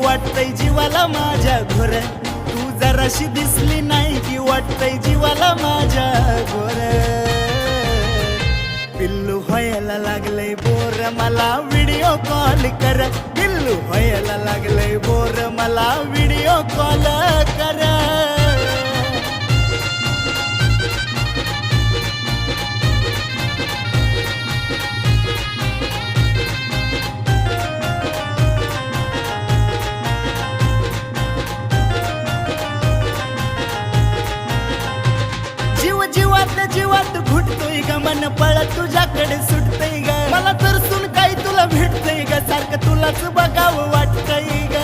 वाटतंय जीवाला माझ्या घोर, तू जराशी दिसली नाही की वाटतंय जीवाला माझ्या घोर. पिल्लू व्हायला लागलंय बोर, मला व्हिडिओ कॉल कर. पिल्लू व्हायला लागलंय बोर, मला व्हिडिओ कॉल कर. जीव जीवातल्या जीवात घुटतोय ग, मन पळत तुझ्याकडे सुटतंय ग. मला तर सुन काही तुला भेटतंय ग, सारखं तुलाच बघावं वाटतंय ग.